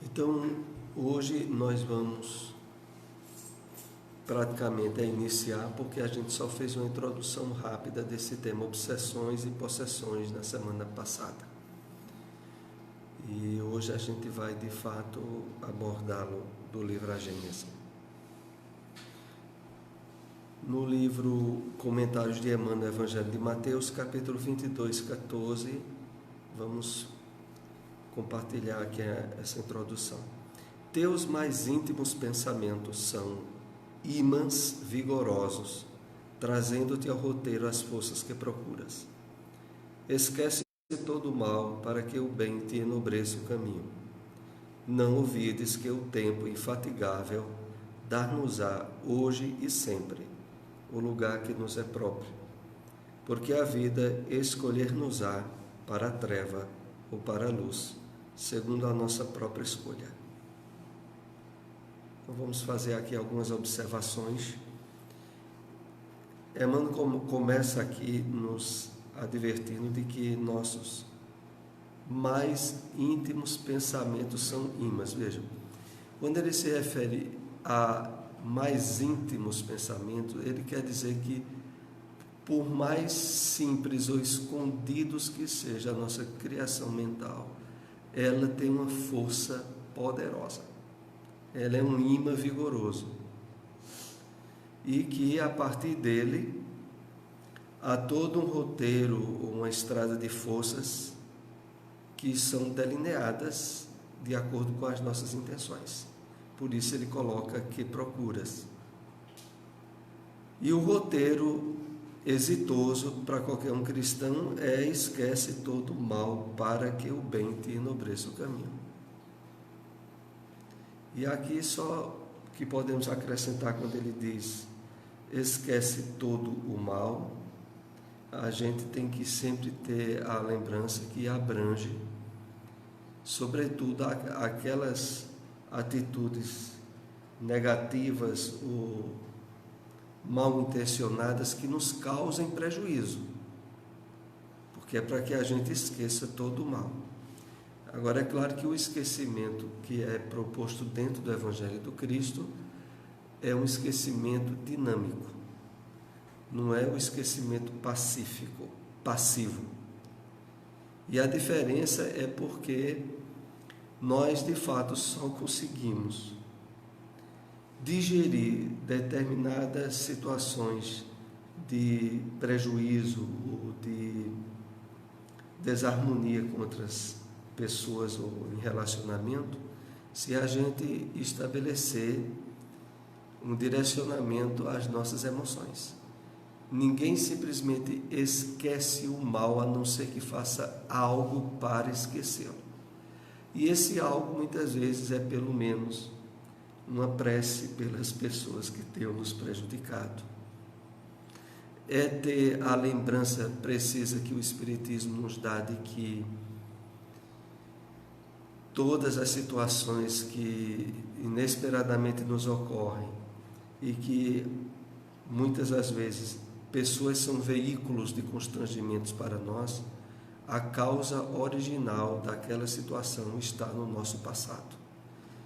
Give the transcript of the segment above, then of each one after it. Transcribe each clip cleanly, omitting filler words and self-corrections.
Então, hoje nós vamos praticamente iniciar, porque a gente só fez uma introdução rápida desse tema obsessões e possessões na semana passada. E hoje a gente vai de fato abordá-lo do livro A Gênese. No livro Comentários de Emmanuel, Evangelho de Mateus, capítulo 22, 14, vamos compartilhar aqui essa introdução. Teus mais íntimos pensamentos são ímãs vigorosos, trazendo-te ao roteiro as forças que procuras. Esquece todo o mal, para que o bem te enobreça o caminho. Não ouvides que o tempo infatigável dar-nos-á hoje e sempre o lugar que nos é próprio, porque a vida escolher-nos-á para a treva ou para a luz, segundo a nossa própria escolha. Então vamos fazer aqui algumas observações. Emmanuel começa aqui nos advertindo de que nossos mais íntimos pensamentos são ímãs. Vejam, quando ele se refere a mais íntimos pensamentos, ele quer dizer que, por mais simples ou escondidos que seja a nossa criação mental, ela tem uma força poderosa. Ela é um imã vigoroso. E que, a partir dele, há todo um roteiro, uma estrada de forças que são delineadas de acordo com as nossas intenções. Por isso ele coloca que procuras. E o roteiro exitoso para qualquer um cristão é: esquece todo o mal, para que o bem te enobreça o caminho. E aqui só que podemos acrescentar quando ele diz esquece todo o mal, a gente tem que sempre ter a lembrança que abrange, sobretudo, aquelas atitudes negativas ou mal intencionadas que nos causem prejuízo, porque é para que a gente esqueça todo o mal. Agora, é claro que o esquecimento que é proposto dentro do Evangelho do Cristo é um esquecimento dinâmico, não é o esquecimento passivo. E a diferença é porque nós, de fato, só conseguimos digerir determinadas situações de prejuízo ou de desarmonia com outras pessoas ou em relacionamento, se a gente estabelecer um direcionamento às nossas emoções. Ninguém simplesmente esquece o mal, a não ser que faça algo para esquecê-lo. E esse algo muitas vezes é pelo menos uma prece pelas pessoas que tenham nos prejudicado. É ter a lembrança precisa que o Espiritismo nos dá de que todas as situações que inesperadamente nos ocorrem e que muitas das vezes pessoas são veículos de constrangimentos para nós, a causa original daquela situação está no nosso passado.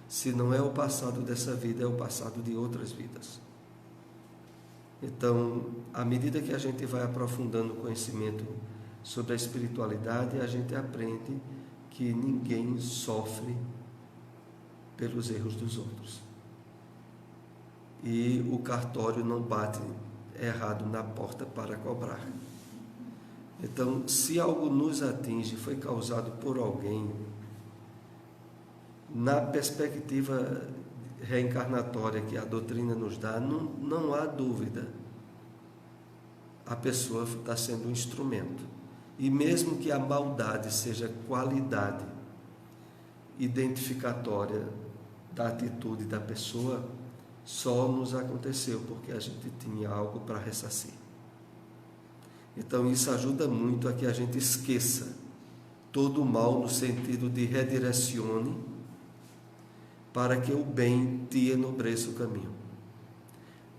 Se não é o passado dessa vida, é o passado de outras vidas. Então, à medida que a gente vai aprofundando o conhecimento sobre a espiritualidade, a gente aprende que ninguém sofre pelos erros dos outros. E o cartório não bate errado na porta para cobrar. Então, se algo nos atinge, foi causado por alguém, na perspectiva reencarnatória que a doutrina nos dá, não há dúvida. A pessoa está sendo um instrumento. E mesmo que a maldade seja qualidade identificatória da atitude da pessoa, só nos aconteceu porque a gente tinha algo para ressarcir. Então isso ajuda muito a que a gente esqueça todo o mal, no sentido de redirecione para que o bem te enobreça o caminho.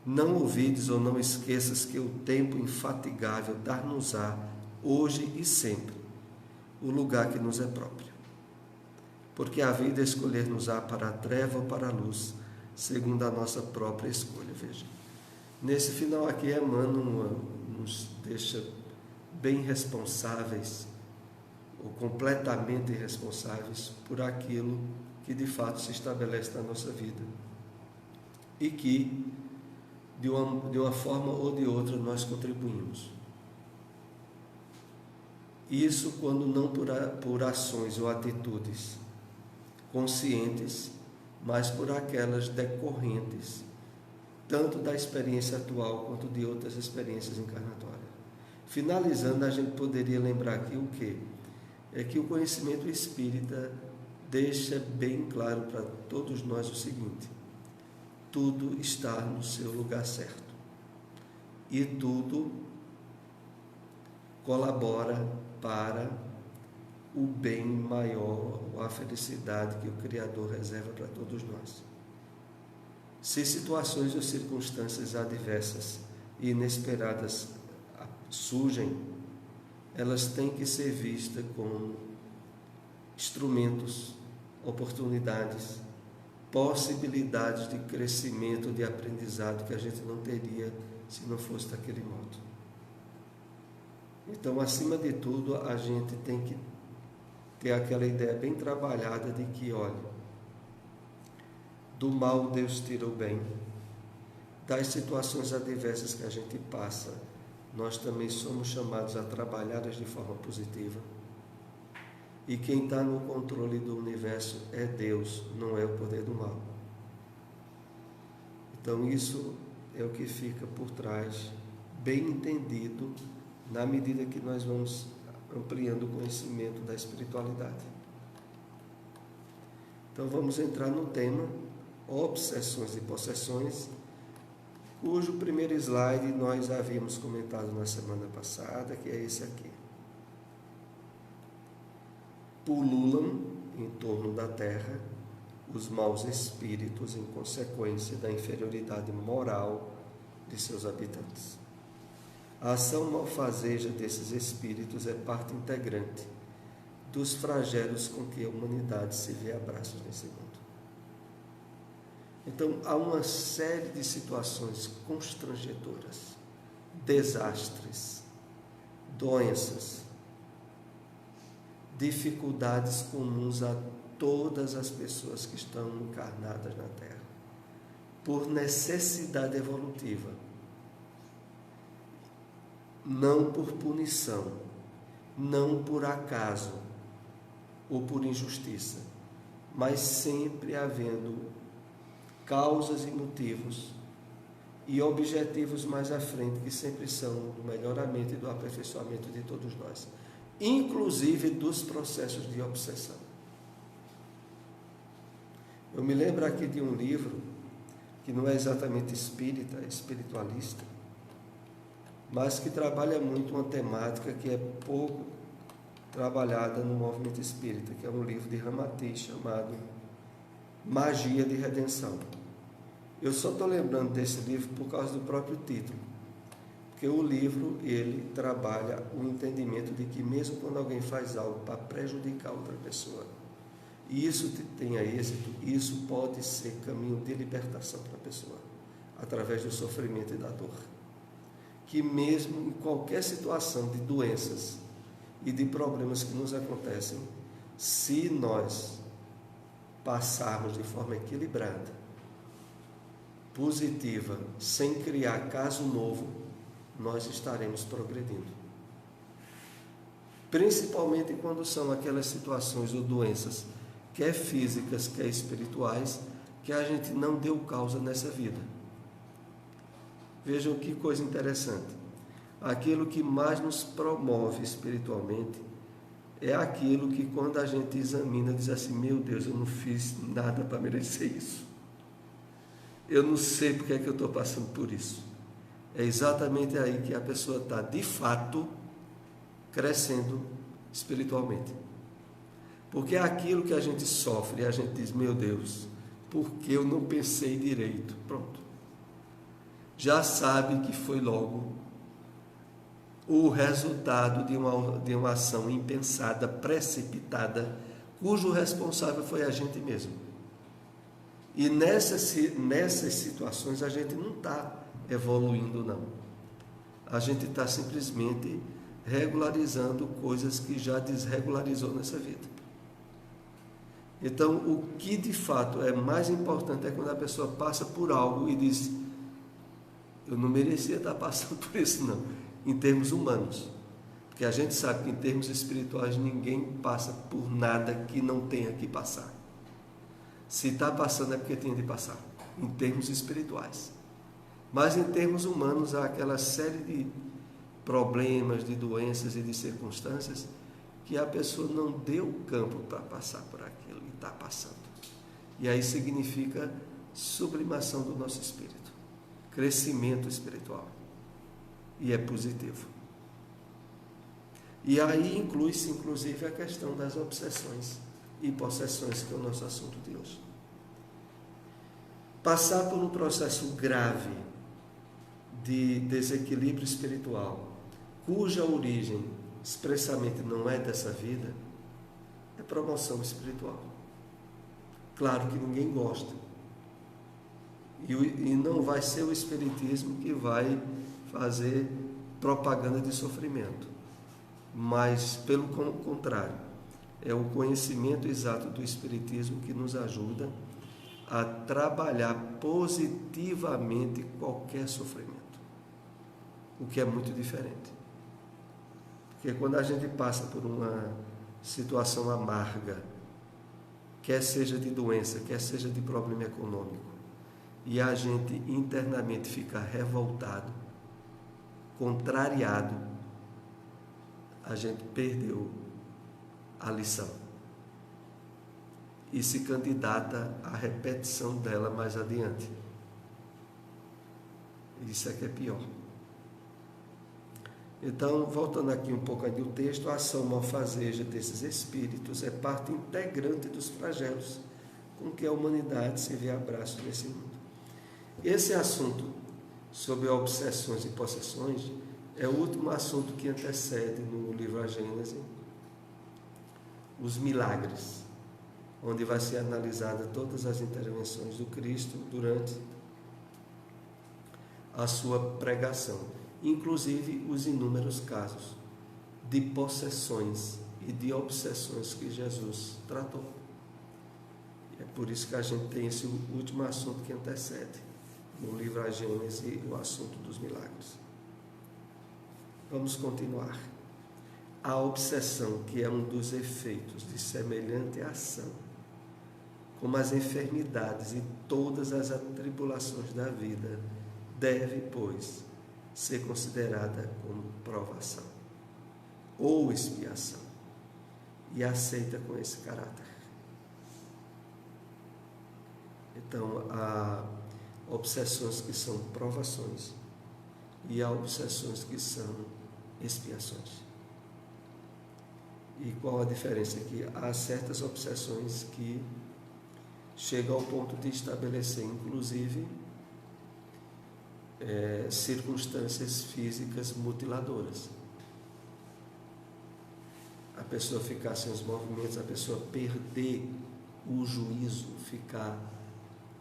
Não ouvides ou não esqueças que o tempo infatigável dar-nos-á hoje e sempre o lugar que nos é próprio. porque a vida escolher-nos-á para a treva ou para a luz, segundo a nossa própria escolha. Veja, nesse final aqui, Emmanuel nos deixa bem responsáveis, ou completamente responsáveis, por aquilo que de fato se estabelece na nossa vida e que, de uma forma ou de outra, nós contribuímos. Isso quando não por ações ou atitudes conscientes, mas por aquelas decorrentes, tanto da experiência atual quanto de outras experiências encarnatórias. Finalizando, a gente poderia lembrar aqui o quê? É que o conhecimento espírita deixa bem claro para todos nós o seguinte: tudo está no seu lugar certo e tudo colabora para o bem maior, a felicidade que o Criador reserva para todos nós. Se situações ou circunstâncias adversas e inesperadas surgem, elas têm que ser vistas como instrumentos, oportunidades, possibilidades de crescimento, de aprendizado que a gente não teria se não fosse daquele modo. Então, acima de tudo, a gente tem que ter aquela ideia bem trabalhada de que, olha, do mal Deus tira o bem, das situações adversas que a gente passa, nós também somos chamados a trabalhá-las de forma positiva. E quem está no controle do universo é Deus, não é o poder do mal. Então isso é o que fica por trás, bem entendido, na medida que nós vamos ampliando o conhecimento da espiritualidade. Então vamos entrar no tema obsessões e possessões, cujo primeiro slide nós havíamos comentado na semana passada, que é esse aqui. Pululam em torno da terra os maus espíritos em consequência da inferioridade moral de seus habitantes. A ação malfazeja desses espíritos é parte integrante dos flagelos com que a humanidade se vê a braços nesse mundo. Então, há uma série de situações constrangedoras, desastres, doenças, dificuldades comuns a todas as pessoas que estão encarnadas na Terra, por necessidade evolutiva, não por punição, não por acaso ou por injustiça, mas sempre havendo causas e motivos e objetivos mais à frente, que sempre são do melhoramento e do aperfeiçoamento de todos nós, inclusive dos processos de obsessão. Eu me lembro aqui de um livro que não é exatamente espírita, é espiritualista, mas que trabalha muito uma temática que é pouco trabalhada no movimento espírita, que é um livro de Ramati chamado Magia de Redenção. Eu só estou lembrando desse livro por causa do próprio título, porque o livro, ele trabalha o entendimento de que mesmo quando alguém faz algo para prejudicar outra pessoa, e isso tenha êxito, isso pode ser caminho de libertação para a pessoa, através do sofrimento e da dor. Que mesmo em qualquer situação de doenças e de problemas que nos acontecem, se nós passarmos de forma equilibrada, positiva, sem criar caso novo, nós estaremos progredindo. Principalmente quando são aquelas situações ou doenças, quer físicas, quer espirituais, que a gente não deu causa nessa vida. Vejam que coisa interessante. Aquilo que mais nos promove espiritualmente é aquilo que, quando a gente examina, diz assim: meu Deus, eu não fiz nada para merecer isso. Eu não sei porque é que eu estou passando por isso. É exatamente aí que a pessoa está, de fato, crescendo espiritualmente. Porque é aquilo que a gente sofre e a gente diz: meu Deus, porque eu não pensei direito. Pronto. Já sabe que foi logo o resultado de uma ação impensada, precipitada, cujo responsável foi a gente mesmo. E nessas situações a gente não está evoluindo, não. A gente está simplesmente regularizando coisas que já desregularizou nessa vida. Então, o que de fato é mais importante é quando a pessoa passa por algo e diz: eu não merecia estar passando por isso, não, em termos humanos. Porque a gente sabe que em termos espirituais ninguém passa por nada que não tenha que passar. Se está passando é porque tinha de passar, em termos espirituais. Mas em termos humanos há aquela série de problemas, de doenças e de circunstâncias que a pessoa não deu campo para passar por aquilo e está passando. E aí significa sublimação do nosso espírito, crescimento espiritual. E é positivo. E aí inclui-se inclusive a questão das obsessões e possessões, que é o nosso assunto de hoje. Passar por um processo grave de desequilíbrio espiritual, cuja origem expressamente não é dessa vida, é promoção espiritual. Claro que ninguém gosta. E não vai ser o espiritismo que vai fazer propaganda de sofrimento, mas pelo contrário, é o conhecimento exato do espiritismo que nos ajuda a trabalhar positivamente qualquer sofrimento, o que é muito diferente. Porque quando a gente passa por uma situação amarga, quer seja de doença, quer seja de problema econômico, e a gente internamente fica revoltado, contrariado, a gente perdeu a lição e se candidata à repetição dela mais adiante. Isso é que é pior. Então, voltando aqui um pouco do texto, a ação malfazeja desses espíritos é parte integrante dos flagelos com que a humanidade se vê a braços nesse mundo. Esse assunto sobre obsessões e possessões é o último assunto que antecede no livro A Gênese, os milagres, onde vai ser analisada todas as intervenções do Cristo durante a sua pregação, inclusive os inúmeros casos de possessões e de obsessões que Jesus tratou. É por isso que a gente tem esse último assunto que antecede no livro A Gênese, o assunto dos milagres. Vamos continuar. A obsessão, que é um dos efeitos de semelhante ação, como as enfermidades e todas as atribulações da vida, deve, pois, ser considerada como provação ou expiação e aceita com esse caráter. Então, há obsessões que são provações e há obsessões que são expiações. E qual a diferença aqui? Há certas obsessões que chegam ao ponto de estabelecer, inclusive, circunstâncias físicas mutiladoras. A pessoa ficar sem os movimentos, a pessoa perder o juízo, ficar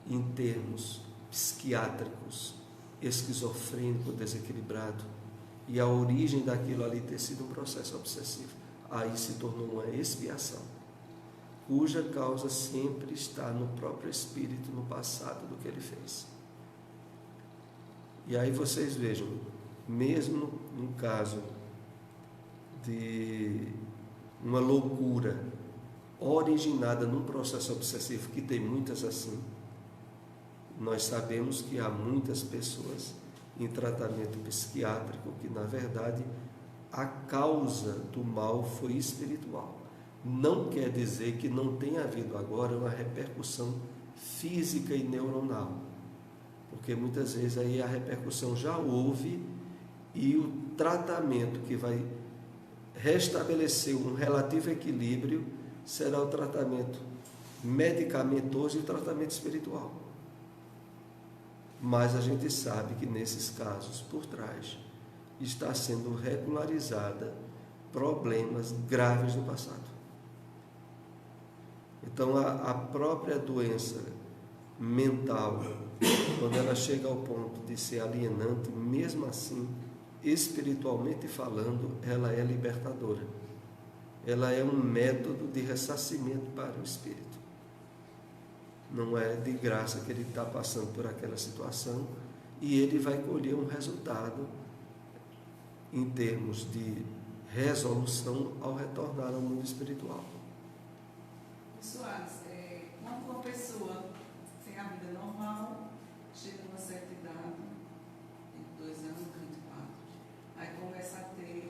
em termos psiquiátricos, esquizofrênico, desequilibrado, e a origem daquilo ali ter sido um processo obsessivo. Aí se tornou uma expiação, cuja causa sempre está no próprio espírito, no passado do que ele fez. E aí vocês vejam, mesmo no caso de uma loucura originada num processo obsessivo, que tem muitas assim, nós sabemos que há muitas pessoas em tratamento psiquiátrico que, na verdade, a causa do mal foi espiritual. Não quer dizer que não tenha havido agora uma repercussão física e neuronal, porque muitas vezes aí a repercussão já houve e o tratamento que vai restabelecer um relativo equilíbrio será o tratamento medicamentoso e o tratamento espiritual. Mas a gente sabe que nesses casos, por trás, está sendo regularizada problemas graves do passado. Então, a própria doença mental, quando ela chega ao ponto de ser alienante, mesmo assim, espiritualmente falando, ela é libertadora. Ela é um método de ressarcimento para o espírito. Não é de graça que ele está passando por aquela situação e ele vai colher um resultado em termos de resolução ao retornar ao mundo espiritual. Soares, quando uma pessoa tem a vida normal, chega a uma certa idade, 22 anos, 34, aí começa a ter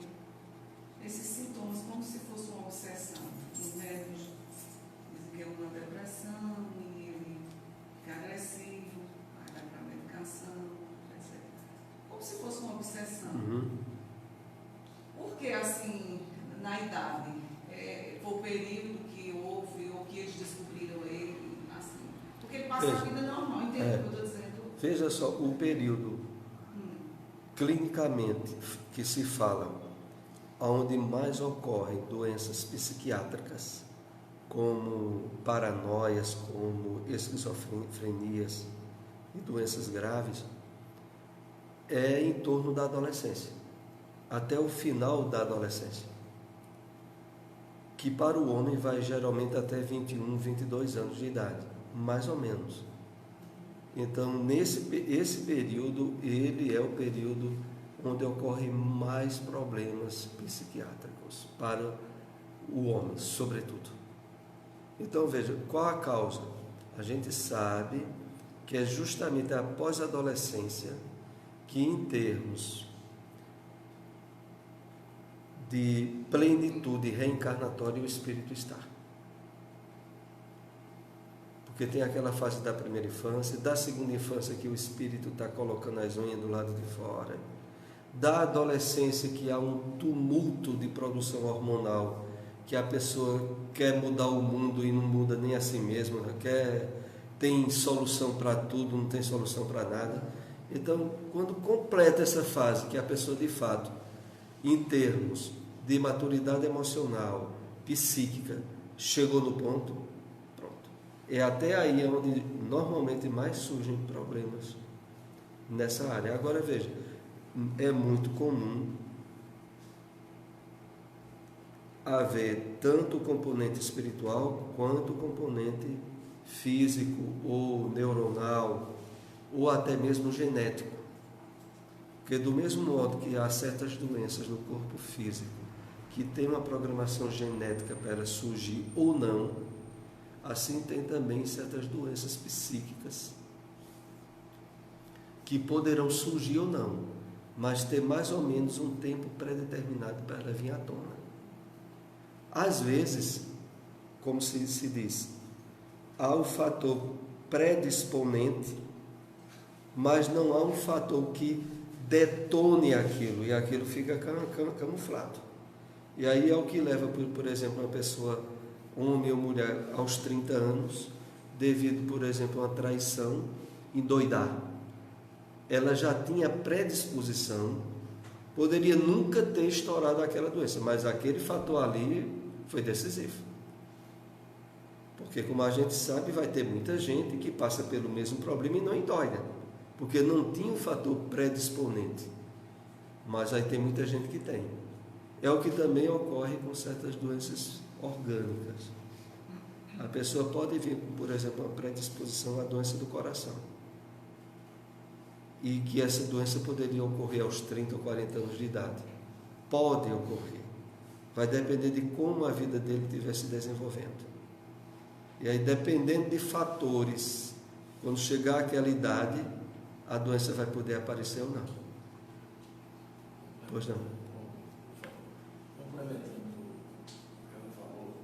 esses sintomas como se fosse uma obsessão. Os médicos dizem que é uma depressão e ele fica agressivo, aí vai para a medicação, etc. Como se fosse uma obsessão. Porque assim, na idade, foi o período que houve, ou que eles descobriram ele, assim. Porque ele passa a vida normal, entende o que eu estou dizendo? Veja só, o período clinicamente que se fala, onde mais ocorrem doenças psiquiátricas, como paranoias, como esquizofrenias e doenças graves, é em torno da adolescência, até o final da adolescência, que para o homem vai geralmente até 21, 22 anos de idade, mais ou menos. Então, esse período, ele é o período onde ocorrem mais problemas psiquiátricos para o homem, sobretudo. Então, veja, qual a causa? A gente sabe que é justamente após a adolescência que, em termos de plenitude reencarnatória, o espírito está. Porque tem aquela fase da primeira infância, da segunda infância que o espírito está colocando as unhas do lado de fora, da adolescência que há um tumulto de produção hormonal, que a pessoa quer mudar o mundo e não muda nem a si mesma, tem solução para tudo, não tem solução para nada. Então, quando completa essa fase, que a pessoa de fato, em termos de maturidade emocional, psíquica, chegou no ponto, pronto. É até aí onde normalmente mais surgem problemas nessa área. Agora veja, é muito comum haver tanto o componente espiritual quanto o componente físico ou neuronal ou até mesmo genético. Porque do mesmo modo que há certas doenças no corpo físico que tem uma programação genética para ela surgir ou não, assim tem também certas doenças psíquicas que poderão surgir ou não, mas ter mais ou menos um tempo pré-determinado para ela vir à tona. Às vezes, como se diz, há o fator predisponente, mas não há um fator que detone aquilo, e aquilo fica camuflado. E aí é o que leva, por exemplo, uma pessoa, homem ou mulher, aos 30 anos, devido, por exemplo, a uma traição, endoidar. Ela já tinha predisposição, poderia nunca ter estourado aquela doença, mas aquele fator ali foi decisivo. Porque, como a gente sabe, vai ter muita gente que passa pelo mesmo problema e não endoida, porque não tinha um fator predisponente. Mas aí tem muita gente que tem. É o que também ocorre com certas doenças orgânicas. A pessoa pode vir, por exemplo, uma predisposição à doença do coração. E que essa doença poderia ocorrer aos 30 ou 40 anos de idade. Pode ocorrer. Vai depender de como a vida dele estiver se desenvolvendo. E aí, dependendo de fatores, quando chegar àquela idade, a doença vai poder aparecer ou não. Pois não. Complementando o que ela falou,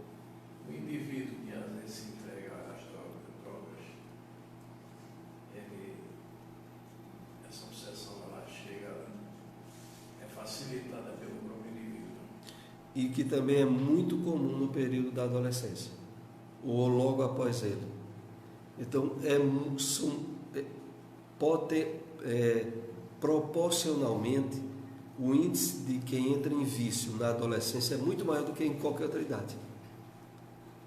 o indivíduo que às vezes se entrega às drogas, essa obsessão ela chega, é facilitada pelo próprio indivíduo. E que também é muito comum no período da adolescência, ou logo após ele. Então, pode ter, proporcionalmente, o índice de quem entra em vício na adolescência é muito maior do que em qualquer outra idade.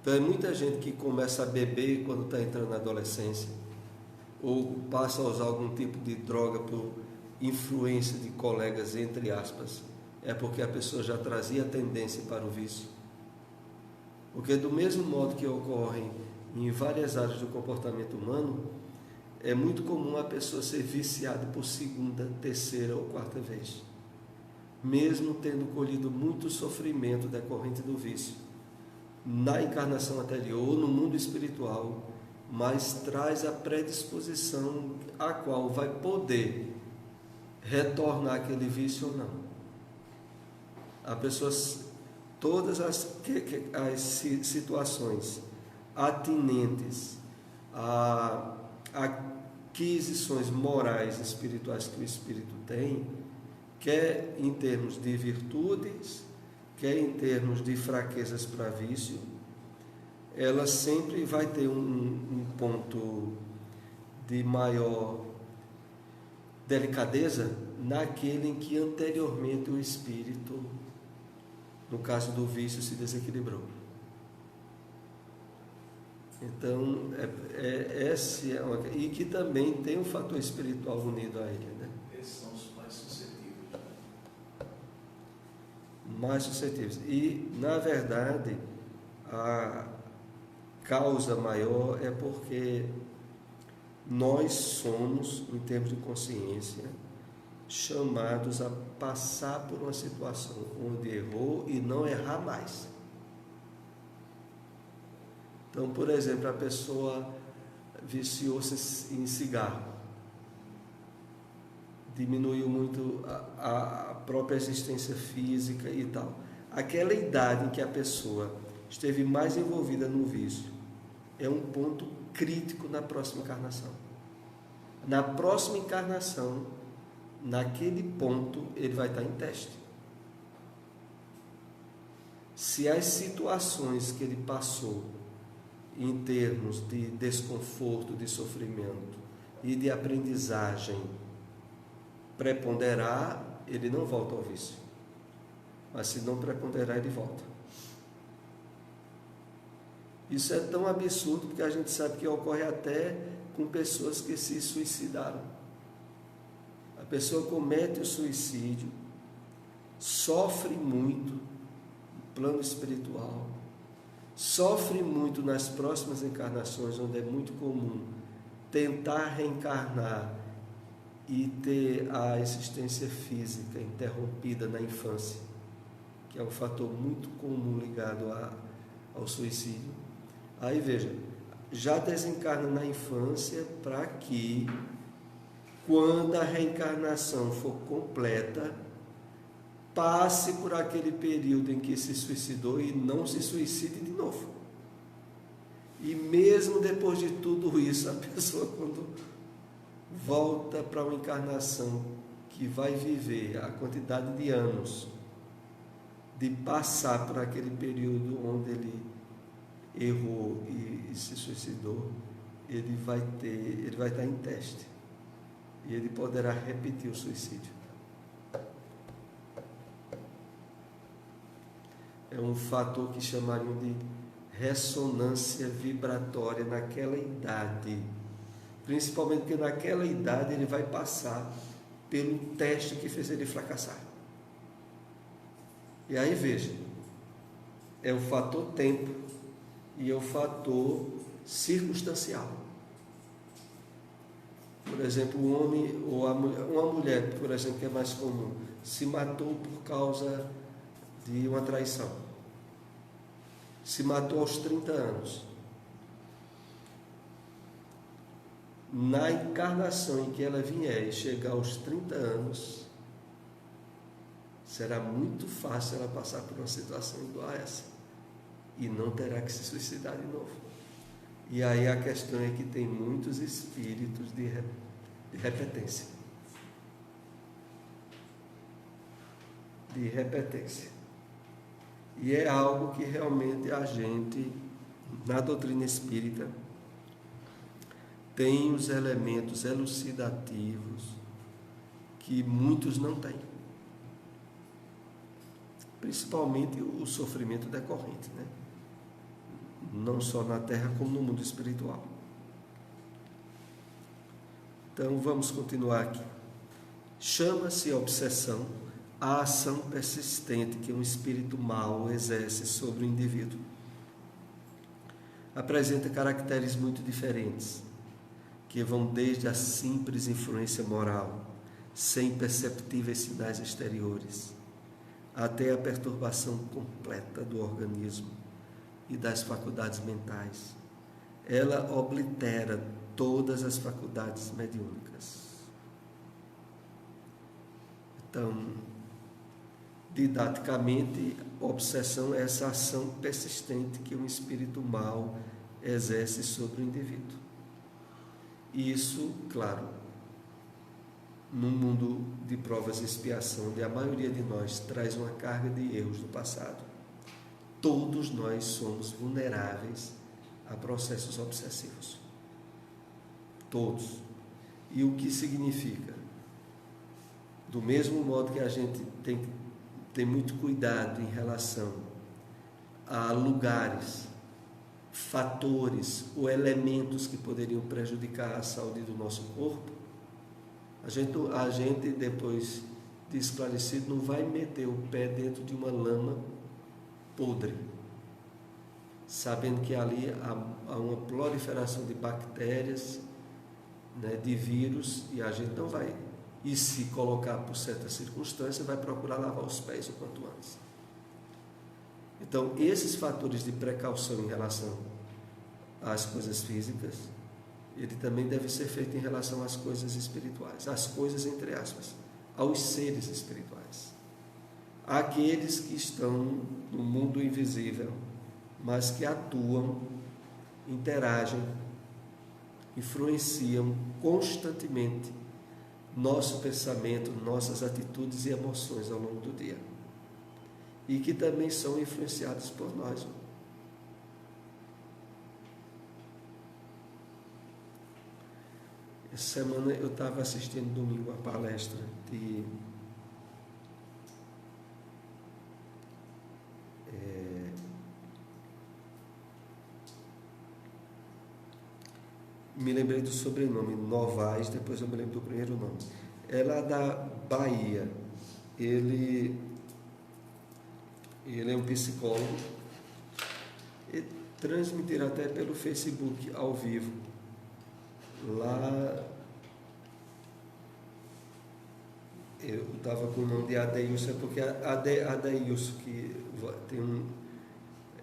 Então, é muita gente que começa a beber quando está entrando na adolescência, ou passa a usar algum tipo de droga por influência de colegas, entre aspas, é porque a pessoa já trazia tendência para o vício. Porque do mesmo modo que ocorre em várias áreas do comportamento humano, é muito comum a pessoa ser viciada por segunda, terceira ou quarta vez, mesmo tendo colhido muito sofrimento decorrente do vício na encarnação anterior, no mundo espiritual, mas traz a predisposição a qual vai poder retornar aquele vício ou não. A pessoa, todas as situações atinentes a aquisições morais e espirituais que o espírito tem, quer em termos de virtudes, quer em termos de fraquezas para vício, ela sempre vai ter um ponto de maior delicadeza naquele em que anteriormente o espírito, no caso do vício, se desequilibrou. Então, e que também tem um fator espiritual unido a ele, né? Esses são os mais suscetíveis. Mais suscetíveis. E, na verdade, a causa maior é porque nós somos, em termos de consciência, chamados a passar por uma situação onde errou e não errar mais. Então, por exemplo, a pessoa viciou-se em cigarro, diminuiu muito a própria existência física e tal. Aquela idade em que a pessoa esteve mais envolvida no vício é um ponto crítico na próxima encarnação. Na próxima encarnação, naquele ponto, ele vai estar em teste. Se as situações que ele passou em termos de desconforto, de sofrimento e de aprendizagem preponderar, ele não volta ao vício. Mas se não preponderar, ele volta. Isso é tão absurdo porque a gente sabe que ocorre até com pessoas que se suicidaram. A pessoa comete o suicídio, sofre muito no plano espiritual, sofre muito nas próximas encarnações, onde é muito comum tentar reencarnar e ter a existência física interrompida na infância, que é um fator muito comum ligado ao suicídio. Aí veja, já desencarna na infância para que, quando a reencarnação for completa, passe por aquele período em que se suicidou e não se suicide de novo. E mesmo depois de tudo isso, a pessoa, quando volta para uma encarnação que vai viver a quantidade de anos de passar por aquele período onde ele errou e se suicidou, ele vai estar em teste e ele poderá repetir o suicídio. É um fator que chamariam de ressonância vibratória naquela idade, principalmente porque naquela idade ele vai passar pelo teste que fez ele fracassar. E aí veja, é o fator tempo e é o fator circunstancial. Por exemplo, o homem ou uma mulher, por exemplo, que é mais comum, se matou por causa de uma traição. Se matou aos 30 anos. Na encarnação em que ela vier e chegar aos 30 anos, será muito fácil ela passar por uma situação igual a essa. E não terá que se suicidar de novo. E aí a questão é que tem muitos espíritos de repetência. De repetência. E é algo que realmente a gente, na doutrina espírita, tem os elementos elucidativos que muitos não têm. Principalmente o sofrimento decorrente, né? não só na terra como no mundo espiritual. Então vamos continuar aqui. Chama-se obsessão a ação persistente que um espírito mau exerce sobre o indivíduo. Apresenta caracteres muito diferentes, que vão desde a simples influência moral, sem perceptíveis sinais exteriores, até a perturbação completa do organismo e das faculdades mentais. Ela oblitera todas as faculdades mediúnicas. Então, didaticamente, obsessão é essa ação persistente que um espírito mau exerce sobre o indivíduo. Isso, claro, num mundo de provas e expiação, onde a maioria de nós traz uma carga de erros do passado, todos nós somos vulneráveis a processos obsessivos. Todos. E o que significa? Do mesmo modo que a gente tem que ter muito cuidado em relação a lugares, fatores ou elementos que poderiam prejudicar a saúde do nosso corpo, a gente depois de esclarecido, não vai meter o pé dentro de uma lama podre, sabendo que ali há uma proliferação de bactérias, né, de vírus, e a gente não vai, e se colocar por certa circunstância, vai procurar lavar os pés o quanto antes. Então, esses fatores de precaução em relação às coisas físicas, ele também deve ser feito em relação às coisas espirituais, às coisas entre aspas, aos seres espirituais, aqueles que estão no mundo invisível, mas que atuam, interagem, influenciam constantemente nosso pensamento, nossas atitudes e emoções ao longo do dia, e que também são influenciados por nós. Essa semana eu estava assistindo domingo a palestra de me lembrei do sobrenome, Novaes, depois eu me lembro do primeiro nome. É lá da Bahia. Ele é um psicólogo. E transmitirá até pelo Facebook ao vivo. Lá eu estava com o nome de Adeilson, é porque Adeilson, que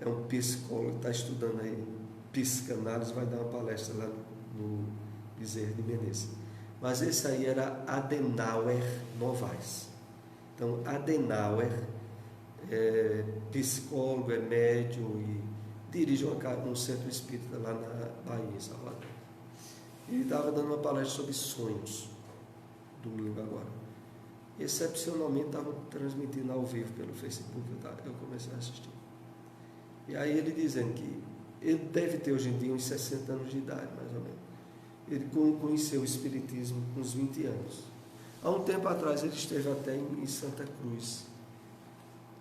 é um psicólogo, está estudando aí psicanálise, vai dar uma palestra lá no Bezerra de Menezes. Mas esse aí era Adenauer Novaes. Então, Adenauer é psicólogo, é médium e dirige um centro espírita lá na Bahia, em Salvador. Ele estava dando uma palestra sobre sonhos, domingo agora. Excepcionalmente estava transmitindo ao vivo pelo Facebook, eu comecei a assistir. E aí ele dizendo que ele deve ter hoje em dia uns 60 anos de idade, mais ou menos. Ele conheceu o Espiritismo com uns 20 anos. Há um tempo atrás ele esteve até em Santa Cruz,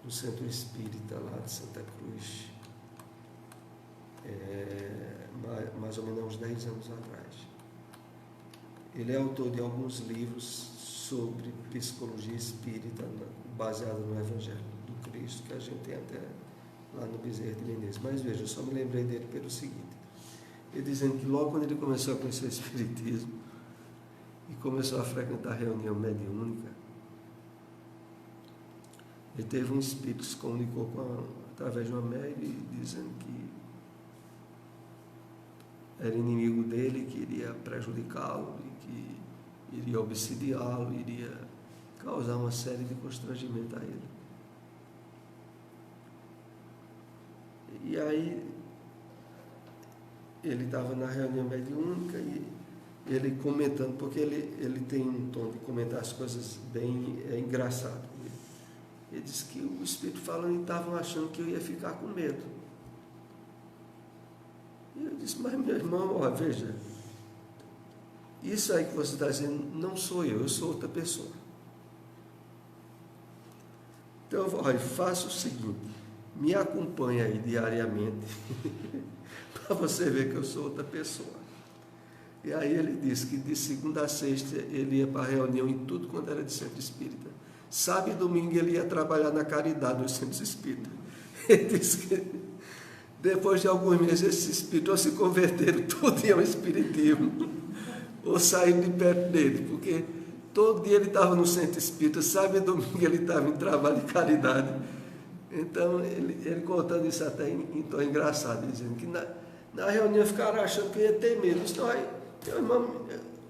no centro espírita lá de Santa Cruz, mais ou menos uns 10 anos atrás. Ele é autor de alguns livros sobre psicologia espírita, baseado no Evangelho do Cristo, que a gente tem até lá no Bezerra de Menezes. Mas veja, eu só me lembrei dele pelo seguinte: ele dizendo que logo quando ele começou a conhecer o Espiritismo e começou a frequentar a reunião mediúnica, ele teve um espírito que se comunicou através de uma médium, dizendo que era inimigo dele, que iria prejudicá-lo, e que iria obsidiá-lo, iria causar uma série de constrangimento a ele. E aí ele estava na reunião mediúnica e ele comentando, porque ele tem um tom de comentar as coisas bem engraçado. Ele disse que o espírito falando e estavam achando que eu ia ficar com medo. E eu disse: mas meu irmão, ó, veja, isso aí que você está dizendo não sou eu sou outra pessoa. Então, olha, faça o seguinte: me acompanha aí diariamente, para você ver que eu sou outra pessoa. E aí ele disse que de segunda a sexta ele ia para reunião em tudo quanto era de centro espírita. Sábado e domingo ele ia trabalhar na caridade nos centros espíritas. Ele disse que depois de alguns meses esses espíritos ou se converteram tudo ao espiritismo, ou saíram de perto dele, porque todo dia ele estava no centro espírita, sábado e domingo ele estava em trabalho de caridade. Então ele contando isso até em tom engraçado, dizendo que na reunião ficaram achando que ia ter medo. Disse, não, meu irmão,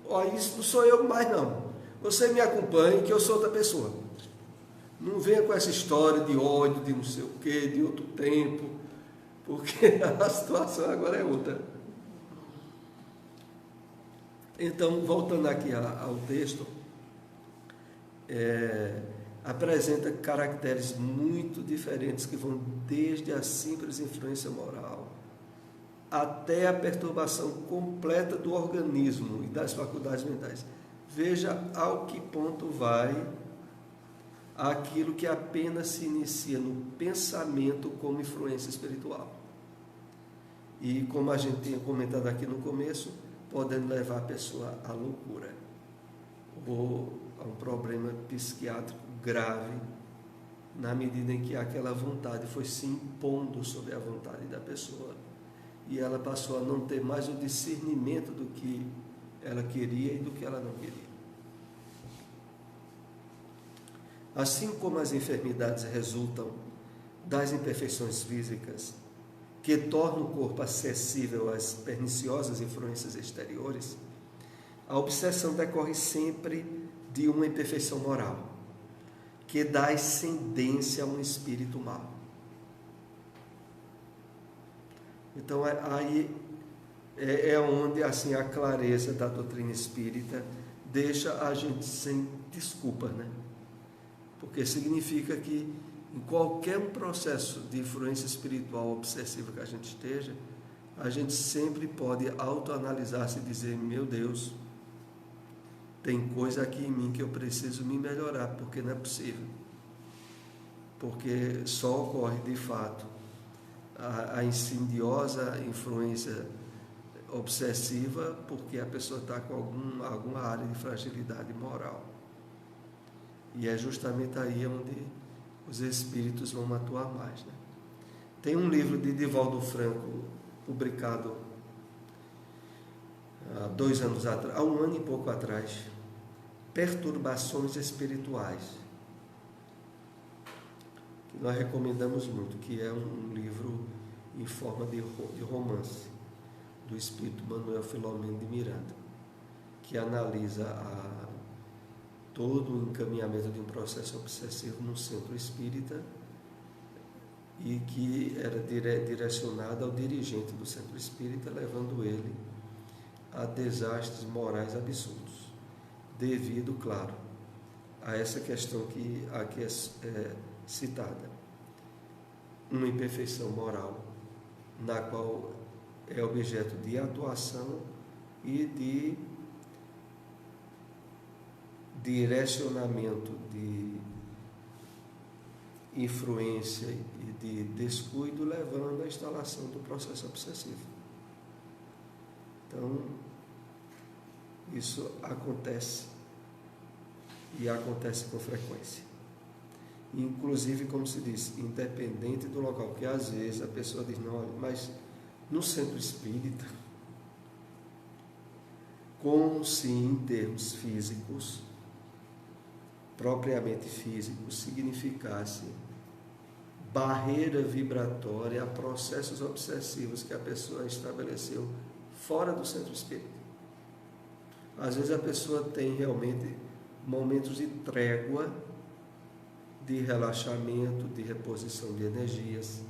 olha, isso não sou eu mais não. Você me acompanhe que eu sou outra pessoa. Não venha com essa história de ódio, de não sei o quê, de outro tempo, porque a situação agora é outra. Então, voltando aqui ao texto, apresenta caracteres muito diferentes que vão desde a simples influência moral até a perturbação completa do organismo e das faculdades mentais. Veja ao que ponto vai aquilo que apenas se inicia no pensamento como influência espiritual. E como a gente tinha comentado aqui no começo, podendo levar a pessoa à loucura ou a um problema psiquiátrico grave, na medida em que aquela vontade foi se impondo sobre a vontade da pessoa e ela passou a não ter mais o discernimento do que ela queria e do que ela não queria. Assim como as enfermidades resultam das imperfeições físicas que tornam o corpo acessível às perniciosas influências exteriores, a obsessão decorre sempre de uma imperfeição moral, que dá ascendência a um espírito mau. Então, aí é onde assim, a clareza da doutrina espírita deixa a gente sem desculpas, né? Porque significa que em qualquer processo de influência espiritual obsessiva que a gente esteja, a gente sempre pode autoanalisar-se e dizer, meu Deus, tem coisa aqui em mim que eu preciso me melhorar, porque não é possível. Porque só ocorre de fato a insidiosa influência obsessiva porque a pessoa está com alguma área de fragilidade moral. E é justamente aí onde os espíritos vão atuar mais, né? Tem um livro de Divaldo Franco, publicado há 2 anos atrás, há 1 ano e pouco atrás, Perturbações Espirituais, que nós recomendamos muito, que é um livro em forma de romance, do espírito Manuel Filomeno de Miranda, que analisa todo o encaminhamento de um processo obsessivo no centro espírita e que era direcionado ao dirigente do centro espírita, levando ele a desastres morais absurdos, devido, claro, a essa questão que aqui é citada, uma imperfeição moral, na qual é objeto de atuação e de direcionamento, de influência e de descuido, levando à instalação do processo obsessivo. Então, isso acontece, e acontece com frequência. Inclusive, como se diz, independente do local, porque às vezes a pessoa diz, não, mas no centro espírita, como se em termos físicos, propriamente físicos, significasse barreira vibratória a processos obsessivos que a pessoa estabeleceu fora do centro espírita. Às vezes a pessoa tem realmente momentos de trégua, de relaxamento, de reposição de energias,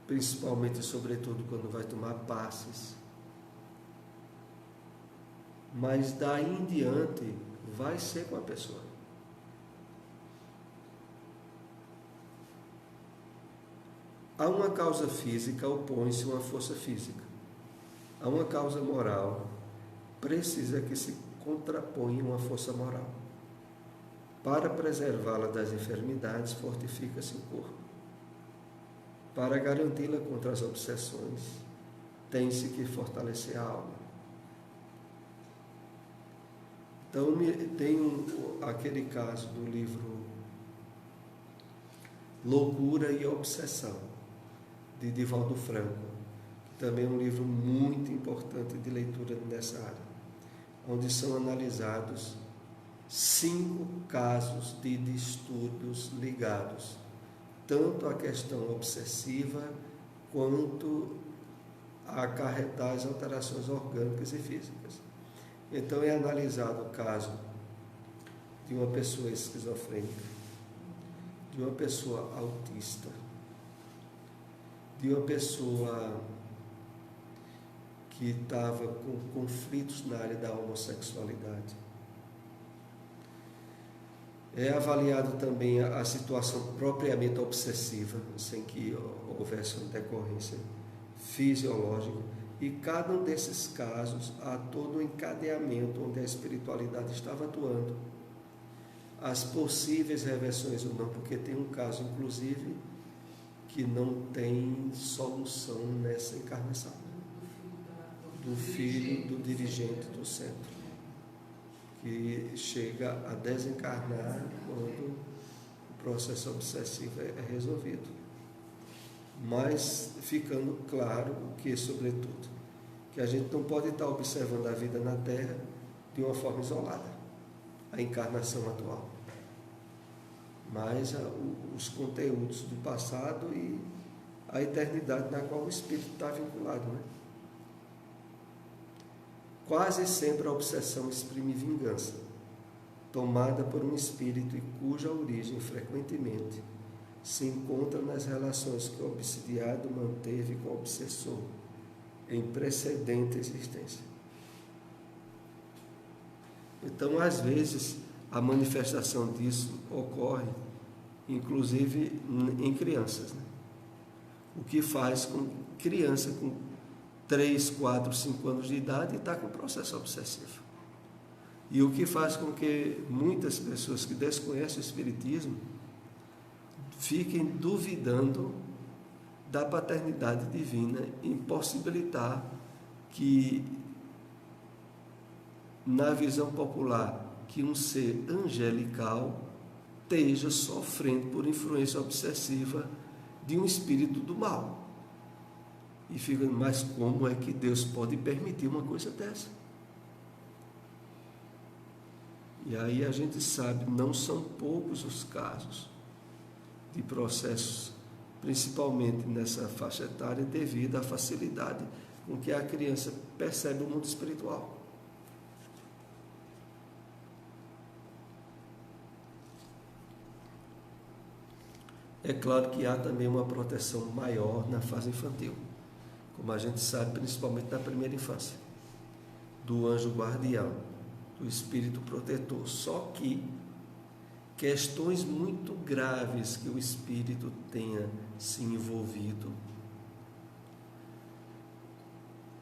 principalmente, sobretudo, quando vai tomar passes. Mas daí em diante vai ser com a pessoa. A uma causa física opõe-se uma força física. A uma causa moral precisa que se contraponha uma força moral. Para preservá-la das enfermidades, fortifica-se o corpo. Para garanti-la contra as obsessões, tem-se que fortalecer a alma. Então, tem aquele caso do livro Loucura e Obsessão, de Divaldo Franco, que também é um livro muito importante de leitura nessa área, onde são analisados 5 casos de distúrbios ligados tanto à questão obsessiva quanto a acarretar as alterações orgânicas e físicas. Então é analisado o caso de uma pessoa esquizofrênica, de uma pessoa autista, de uma pessoa que estava com conflitos na área da homossexualidade. É avaliado também a situação propriamente obsessiva, sem que houvesse uma decorrência fisiológica, e cada um desses casos há todo um encadeamento onde a espiritualidade estava atuando, as possíveis reversões ou não, porque tem um caso, inclusive, que não tem solução nessa encarnação, do filho do dirigente do centro, que chega a desencarnar quando o processo obsessivo é resolvido. Mas ficando claro que, sobretudo, que a gente não pode estar observando a vida na Terra de uma forma isolada, a encarnação atual, mas os conteúdos do passado e a eternidade na qual o espírito está vinculado, né? Quase sempre a obsessão exprime vingança, tomada por um espírito e cuja origem frequentemente se encontra nas relações que o obsidiado manteve com o obsessor em precedente existência. Então, às vezes, a manifestação disso ocorre, inclusive, em crianças, né? O que faz com criança com 3, 4, 5 anos de idade está com processo obsessivo. E o que faz com que muitas pessoas que desconhecem o Espiritismo fiquem duvidando da paternidade divina, impossibilitar que, na visão popular, que um ser angelical esteja sofrendo por influência obsessiva de um espírito do mal. E fica, mas como é que Deus pode permitir uma coisa dessa? E aí a gente sabe, não são poucos os casos de processos, principalmente nessa faixa etária, devido à facilidade com que a criança percebe o mundo espiritual. É claro que há também uma proteção maior na fase infantil, como a gente sabe, principalmente na primeira infância, do anjo guardião, do espírito protetor. Só que questões muito graves que o espírito tenha se envolvido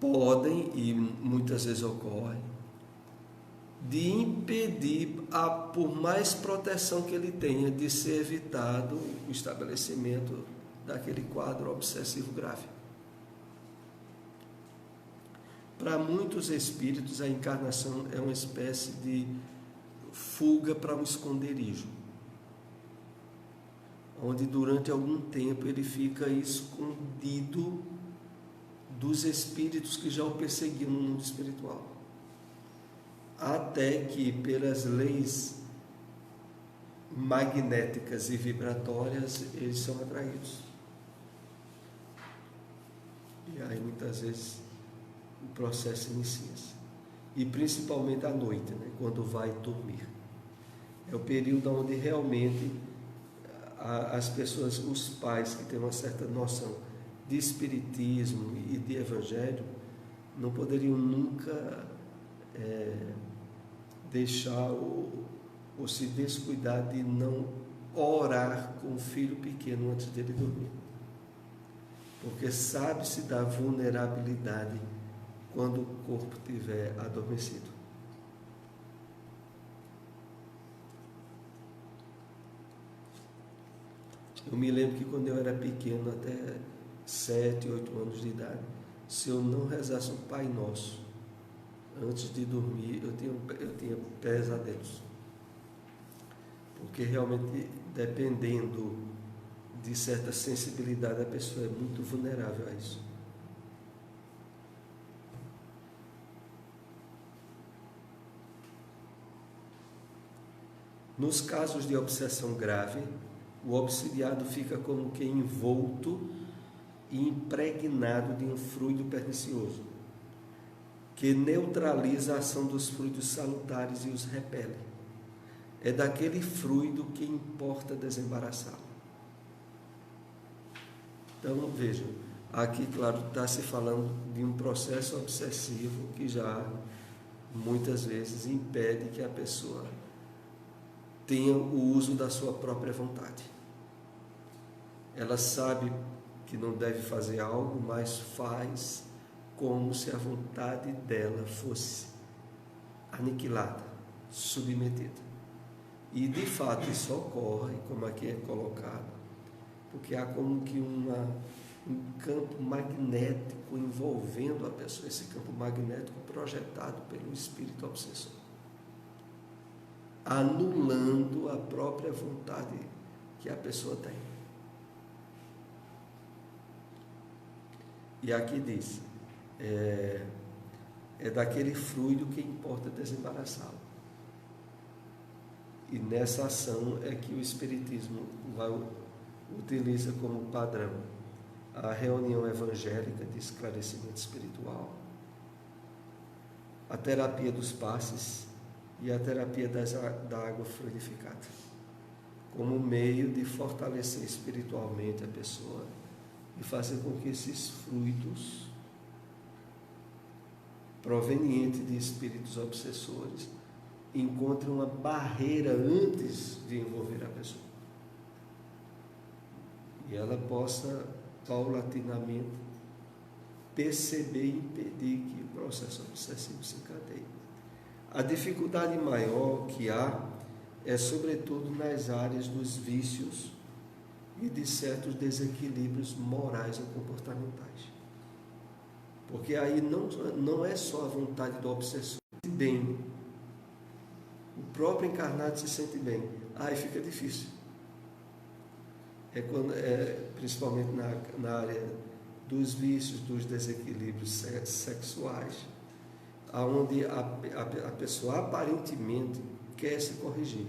podem, e muitas vezes ocorrem, de impedir, por mais proteção que ele tenha, de ser evitado o estabelecimento daquele quadro obsessivo grave. Para muitos espíritos, a encarnação é uma espécie de fuga para um esconderijo, onde durante algum tempo ele fica escondido dos espíritos que já o perseguiam no mundo espiritual, até que, pelas leis magnéticas e vibratórias, eles são atraídos. E aí muitas vezes o processo inicia-se, e principalmente à noite, né, quando vai dormir. É o período onde realmente as pessoas, os pais que têm uma certa noção de espiritismo e de evangelho, não poderiam nunca deixar ou se descuidar de não orar com o filho pequeno antes dele dormir, porque sabe-se da vulnerabilidade quando o corpo estiver adormecido. Eu me lembro que quando eu era pequeno, até 7, 8 anos de idade, se eu não rezasse o Pai Nosso antes de dormir, eu tinha pesadelos. Porque realmente, dependendo de certa sensibilidade, a pessoa é muito vulnerável a isso. Nos casos de obsessão grave, o obsidiado fica como que envolto e impregnado de um fluido pernicioso, que neutraliza a ação dos fluidos salutares e os repele. É daquele fluido que importa desembaraçá-lo. Então, vejam, aqui, claro, está se falando de um processo obsessivo que já, muitas vezes, impede que a pessoa tenha o uso da sua própria vontade. Ela sabe que não deve fazer algo, mas faz como se a vontade dela fosse aniquilada, submetida. E de fato isso ocorre, como aqui é colocado, porque há como que um campo magnético envolvendo a pessoa, esse campo magnético projetado pelo espírito obsessor, anulando a própria vontade que a pessoa tem. E aqui diz, é daquele fluido que importa desembaraçá-lo. E nessa ação é que o Espiritismo utiliza como padrão a reunião evangélica de esclarecimento espiritual, a terapia dos passes e a terapia da água fluidificada, como meio de fortalecer espiritualmente a pessoa e fazer com que esses fluidos provenientes de espíritos obsessores encontrem uma barreira antes de envolver a pessoa. E ela possa, paulatinamente, perceber e impedir que o processo obsessivo se encadeie. A dificuldade maior que há é, sobretudo, nas áreas dos vícios e de certos desequilíbrios morais ou comportamentais. Porque aí não é só a vontade do obsessor se bem. O próprio encarnado se sente bem. Aí fica difícil. Principalmente na área dos vícios, dos desequilíbrios sexuais, onde a pessoa aparentemente quer se corrigir,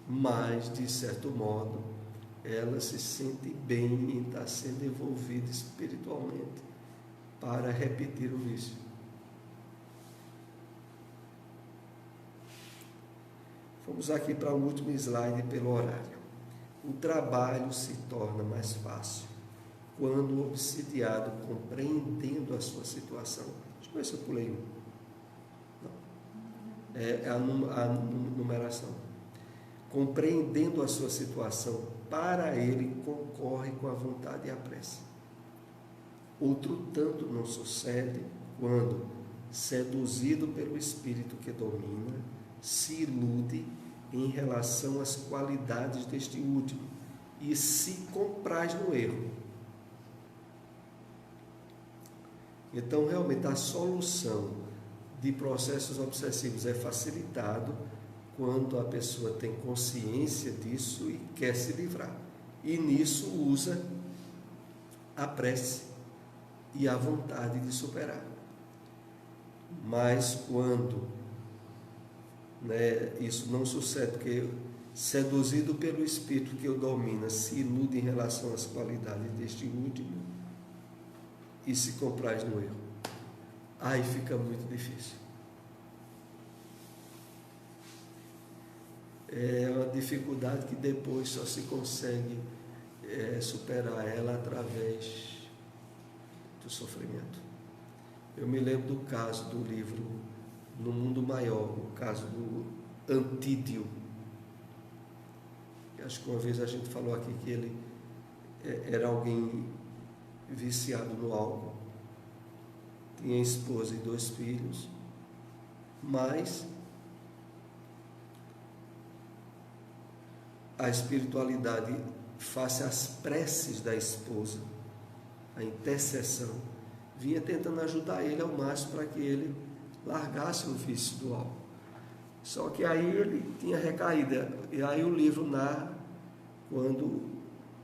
mas, de certo modo, ela se sente bem em estar sendo envolvida espiritualmente para repetir o vício. Vamos aqui para o último slide pelo horário. O trabalho se torna mais fácil quando o obsidiado, compreendendo a sua situação, deixa eu ver se eu pulei um. Não. É a numeração. Compreendendo a sua situação, para ele concorre com a vontade e a prece. Outro tanto não sucede quando, seduzido pelo espírito que domina, se ilude em relação às qualidades deste último e se compraz no erro. Então, realmente, a solução de processos obsessivos é facilitado quando a pessoa tem consciência disso e quer se livrar. E nisso usa a prece e a vontade de superar. Mas quando isso não sucede, porque seduzido pelo espírito que o domina, se ilude em relação às qualidades deste último e se compraz no erro. Aí fica muito difícil. É uma dificuldade que depois só se consegue superar ela através do sofrimento. Eu me lembro do caso do livro No Mundo Maior, o caso do Antídio. Acho que uma vez a gente falou aqui que ele era alguém viciado no álcool, tinha esposa e 2 filhos, mas a espiritualidade face às preces da esposa, a intercessão, vinha tentando ajudar ele ao máximo para que ele largasse o vício do álcool. Só que aí ele tinha recaída, e aí o livro narra quando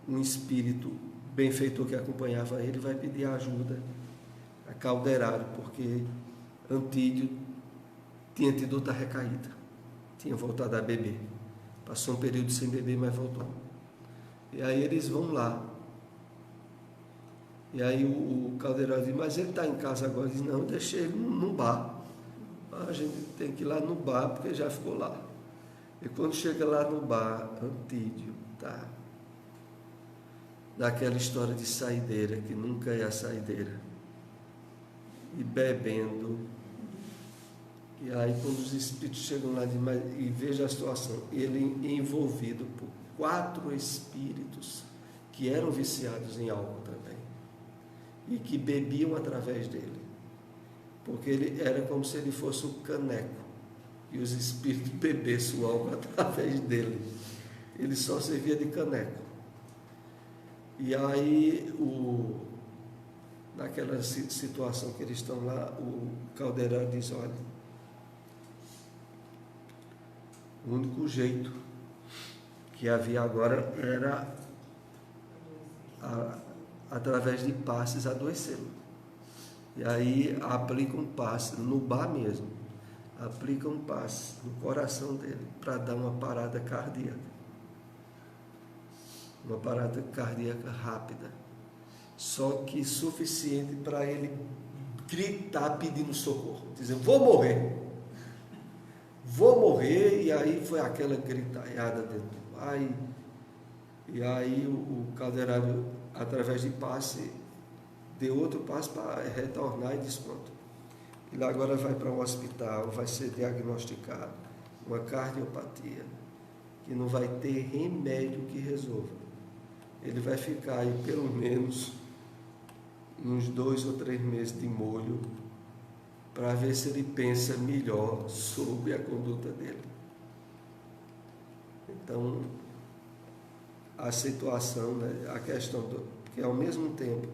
um espírito benfeitor que acompanhava ele vai pedir ajuda a Calderário, porque Antídio tinha tido outra recaída, tinha voltado a beber, passou um período sem beber, mas voltou. E aí eles vão lá, e aí o Calderário diz: mas ele está em casa agora? Ele diz: não, deixei ele no bar. A gente tem que ir lá no bar, porque já ficou lá. E quando chega lá no bar, Antídio tá daquela história de saideira, que nunca é a saideira, e bebendo. E aí quando os espíritos chegam lá e vejam a situação, ele envolvido por 4 espíritos que eram viciados em álcool também, e que bebiam através dele, porque ele era como se ele fosse um caneco, e os espíritos bebessem o álcool através dele. Ele só servia de caneco. E aí, naquela situação que eles estão lá, o Calderário diz: olha, o único jeito que havia agora era através de passes adoecê-lo. E aí aplica um passe no bar mesmo, aplica um passe no coração dele para dar uma parada cardíaca. Uma parada cardíaca rápida, só que suficiente para ele gritar pedindo socorro, dizer: vou morrer, e aí foi aquela gritalhada dentro do bar, e aí o Calderário, através de passe, deu outro passe para retornar e disse: pronto, ele agora vai para um hospital, vai ser diagnosticado uma cardiopatia, que não vai ter remédio que resolva. Ele vai ficar aí pelo menos uns 2 ou 3 meses de molho, para ver se ele pensa melhor sobre a conduta dele. Então, a situação, né, a questão que ao mesmo tempo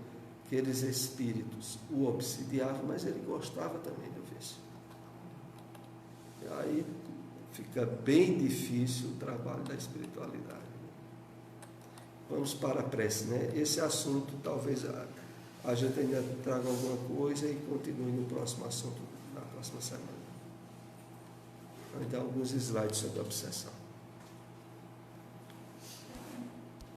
que aqueles espíritos o obsidiavam, mas ele gostava também do vício. E aí fica bem difícil o trabalho da espiritualidade. Vamos para a prece, né? Esse assunto talvez a gente ainda traga alguma coisa e continue no próximo assunto, na próxima semana. Vai dar alguns slides sobre a obsessão.